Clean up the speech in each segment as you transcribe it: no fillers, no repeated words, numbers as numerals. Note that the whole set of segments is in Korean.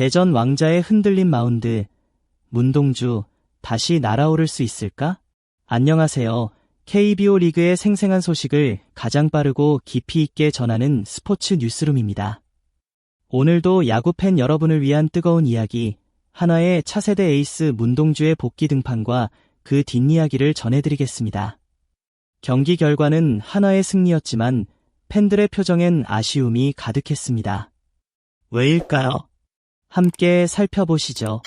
대전 왕자의 흔들린 마운드, 문동주, 다시 날아오를 수 있을까? 안녕하세요. KBO 리그의 생생한 소식을 가장 빠르고 깊이 있게 전하는 스포츠 뉴스룸입니다. 오늘도 야구팬 여러분을 위한 뜨거운 이야기, 한화의 차세대 에이스 문동주의 복귀 등판과 그 뒷이야기를 전해드리겠습니다. 경기 결과는 한화의 승리였지만 팬들의 표정엔 아쉬움이 가득했습니다. 왜일까요? 함께 살펴보시죠.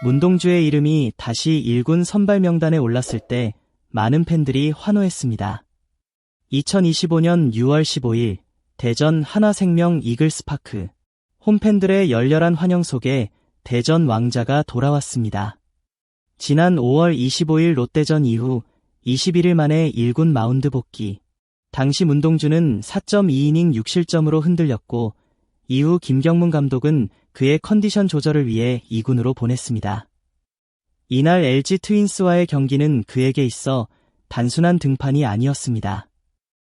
문동주의 이름이 다시 1군 선발 명단에 올랐을 때 많은 팬들이 환호했습니다. 2025년 6월 15일 대전 한화생명 이글스파크, 홈팬들의 열렬한 환영 속에 대전 왕자가 돌아왔습니다. 지난 5월 25일 롯데전 이후 21일 만에 1군 마운드 복귀. 당시 문동주는 4.2이닝 6실점으로 흔들렸고 이후 김경문 감독은 그의 컨디션 조절을 위해 2군으로 보냈습니다. 이날 LG 트윈스와의 경기는 그에게 있어 단순한 등판이 아니었습니다.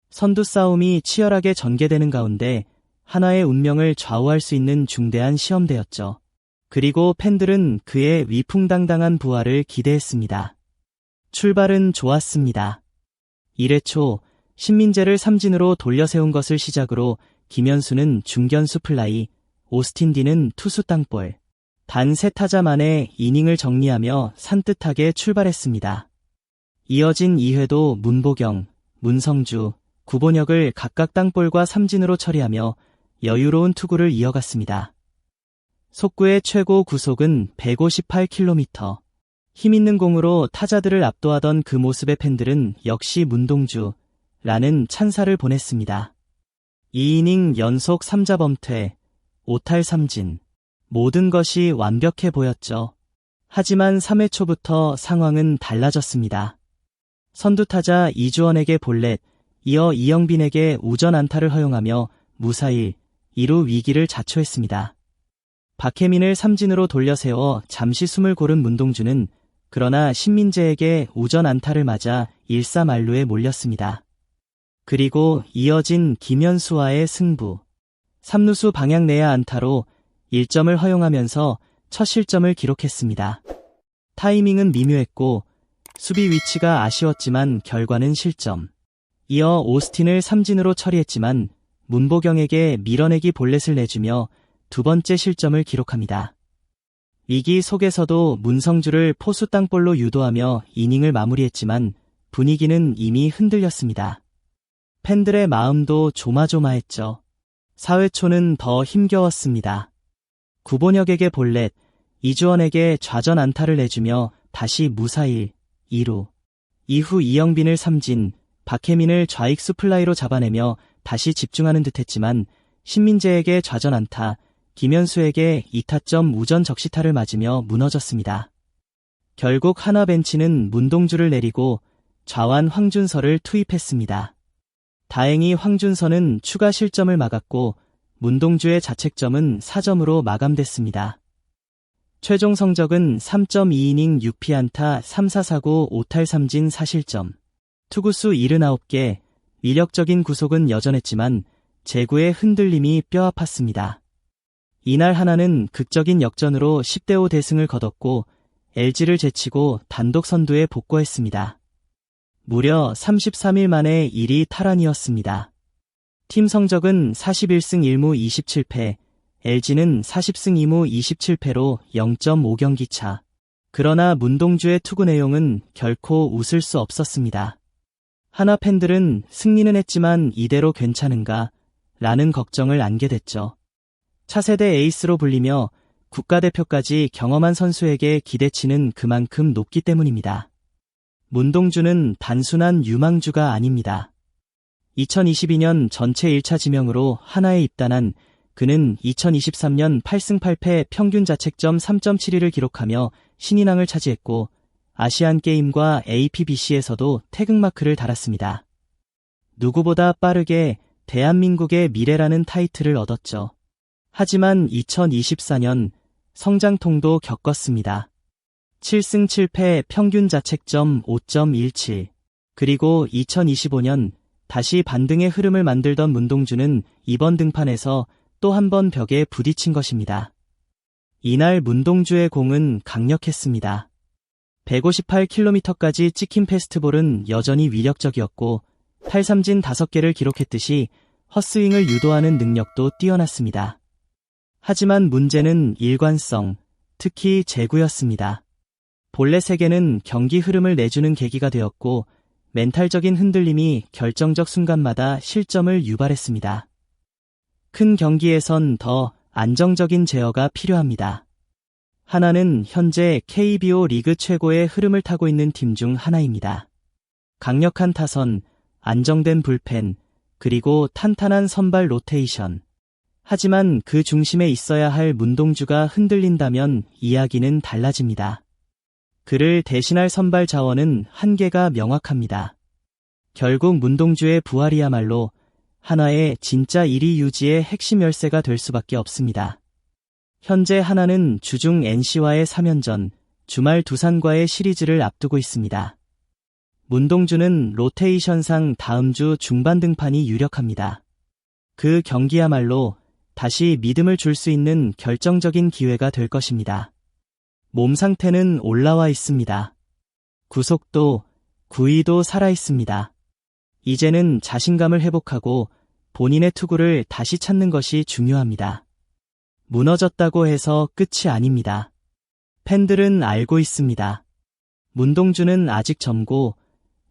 선두 싸움이 치열하게 전개되는 가운데 한화의 운명을 좌우할 수 있는 중대한 시험대였죠. 그리고 팬들은 그의 위풍당당한 부활을 기대했습니다. 출발은 좋았습니다. 1회 초 신민재를 삼진으로 돌려세운 것을 시작으로 김현수는 중견수 플라이, 오스틴 디는 투수 땅볼. 단 3타자 만에 이닝을 정리하며 산뜻하게 출발했습니다. 이어진 2회도 문보경, 문성주, 구본혁을 각각 땅볼과 삼진으로 처리하며 여유로운 투구를 이어갔습니다. 속구의 최고 구속은 158km. 힘있는 공으로 타자들을 압도하던 그 모습의 팬들은 역시 문동주라는 찬사를 보냈습니다. 2이닝 연속 3자범퇴, 5탈 삼진. 모든 것이 완벽해 보였죠. 하지만 3회 초부터 상황은 달라졌습니다. 선두타자 이주원에게 볼넷, 이어 이영빈에게 우전 안타를 허용하며 무사히 2루 위기를 자초했습니다. 박혜민을 삼진으로 돌려세워 잠시 숨을 고른 문동주는 그러나 신민재에게 우전 안타를 맞아 1-3만루에 몰렸습니다. 그리고 이어진 김현수와의 승부. 3루수 방향 내야 안타로 1점을 허용하면서 첫 실점을 기록했습니다. 타이밍은 미묘했고 수비 위치가 아쉬웠지만 결과는 실점. 이어 오스틴을 삼진으로 처리했지만 문보경에게 밀어내기 볼넷을 내주며 두 번째 실점을 기록합니다. 위기 속에서도 문성주를 포수 땅볼로 유도하며 이닝을 마무리했지만 분위기는 이미 흔들렸습니다. 팬들의 마음도 조마조마했죠. 4회 초는 더 힘겨웠습니다. 구본혁에게 볼넷, 이주원에게 좌전 안타를 내주며 다시 무사히 2루. 이후 이영빈을 삼진, 박혜민을 좌익수 플라이로 잡아내며 다시 집중하는 듯했지만 신민재에게 좌전 안타, 김현수에게 2타점 우전 적시타를 맞으며 무너졌습니다. 결국 한화 벤치는 문동주를 내리고 좌완 황준서를 투입했습니다. 다행히 황준서는 추가 실점을 막았고 문동주의 자책점은 4점으로 마감됐습니다. 최종 성적은 3.2이닝 6피안타 3사사구 5탈 삼진 4실점. 투구수 79개, 위력적인 구속은 여전했지만 제구의 흔들림이 뼈 아팠습니다. 이날 한화는 극적인 역전으로 10대5 대승을 거뒀고 LG를 제치고 단독 선두에 복귀했습니다. 무려 33일 만에 1위 탈환이었습니다. 팀 성적은 41승 1무 27패, LG는 40승 2무 27패로 0.5경기 차. 그러나 문동주의 투구 내용은 결코 웃을 수 없었습니다. 한화 팬들은 승리는 했지만 이대로 괜찮은가? 라는 걱정을 안게 됐죠. 차세대 에이스로 불리며 국가대표까지 경험한 선수에게 기대치는 그만큼 높기 때문입니다. 문동주는 단순한 유망주가 아닙니다. 2022년 전체 1차 지명으로 한화에 입단한 그는 2023년 8승 8패 평균 자책점 3.72를 기록하며 신인왕을 차지했고 아시안게임과 APBC에서도 태극마크를 달았습니다. 누구보다 빠르게 대한민국의 미래라는 타이틀을 얻었죠. 하지만 2024년 성장통도 겪었습니다. 7승 7패 평균 자책점 5.17. 그리고 2025년 다시 반등의 흐름을 만들던 문동주는 이번 등판에서 또 한 번 벽에 부딪힌 것입니다. 이날 문동주의 공은 강력했습니다. 158km까지 찍힌 패스트볼은 여전히 위력적이었고 탈삼진 5개를 기록했듯이 헛스윙을 유도하는 능력도 뛰어났습니다. 하지만 문제는 일관성, 특히 제구였습니다. 볼넷 3개는 경기 흐름을 내주는 계기가 되었고 멘탈적인 흔들림이 결정적 순간마다 실점을 유발했습니다. 큰 경기에선 더 안정적인 제어가 필요합니다. 하나는 현재 KBO 리그 최고의 흐름을 타고 있는 팀 중 하나입니다. 강력한 타선, 안정된 불펜, 그리고 탄탄한 선발 로테이션. 하지만 그 중심에 있어야 할 문동주가 흔들린다면 이야기는 달라집니다. 그를 대신할 선발 자원은 한계가 명확합니다. 결국 문동주의 부활이야말로 하나의 진짜 1위 유지의 핵심 열쇠가 될 수밖에 없습니다. 현재 하나는 주중 NC와의 3연전, 주말 두산과의 시리즈를 앞두고 있습니다. 문동주는 로테이션상 다음 주 중반 등판이 유력합니다. 그 경기야말로 다시 믿음을 줄 수 있는 결정적인 기회가 될 것입니다. 몸 상태는 올라와 있습니다. 구속도, 구위도 살아있습니다. 이제는 자신감을 회복하고 본인의 투구를 다시 찾는 것이 중요합니다. 무너졌다고 해서 끝이 아닙니다. 팬들은 알고 있습니다. 문동주는 아직 젊고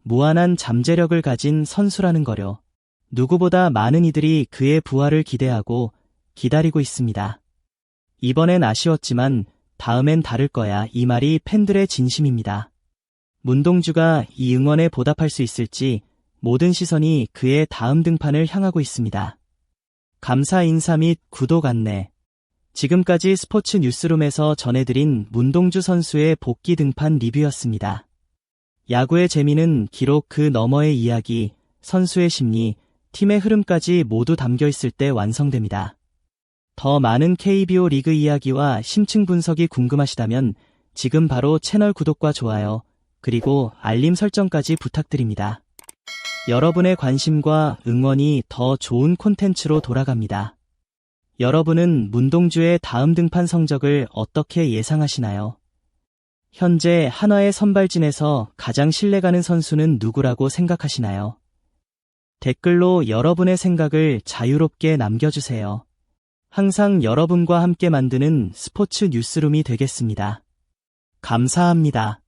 무한한 잠재력을 가진 선수라는 거요. 누구보다 많은 이들이 그의 부활을 기대하고 기다리고 있습니다. 이번엔 아쉬웠지만 다음엔 다를 거야. 이 말이 팬들의 진심입니다. 문동주가 이 응원에 보답할 수 있을지 모든 시선이 그의 다음 등판을 향하고 있습니다. 감사 인사 및 구독 안내. 지금까지 스포츠 뉴스룸에서 전해드린 문동주 선수의 복귀 등판 리뷰였습니다. 야구의 재미는 기록 그 너머의 이야기, 선수의 심리, 팀의 흐름까지 모두 담겨 있을 때 완성됩니다. 더 많은 KBO 리그 이야기와 심층 분석이 궁금하시다면 지금 바로 채널 구독과 좋아요, 그리고 알림 설정까지 부탁드립니다. 여러분의 관심과 응원이 더 좋은 콘텐츠로 돌아갑니다. 여러분은 문동주의 다음 등판 성적을 어떻게 예상하시나요? 현재 한화의 선발진에서 가장 신뢰가는 선수는 누구라고 생각하시나요? 댓글로 여러분의 생각을 자유롭게 남겨주세요. 항상 여러분과 함께 만드는 스포츠 뉴스룸이 되겠습니다. 감사합니다.